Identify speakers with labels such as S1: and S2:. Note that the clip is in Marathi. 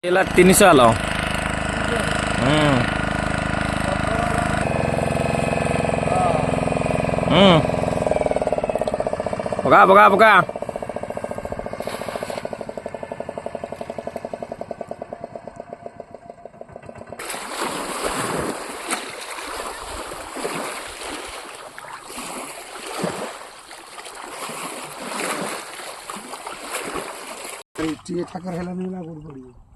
S1: ఇలా 300 ଆଲ ପକା ପକା ପକା
S2: ଟିକେ ଠାକର ହେଲା ନେଲା ଗୋଡ଼ ପଡ଼ିବ।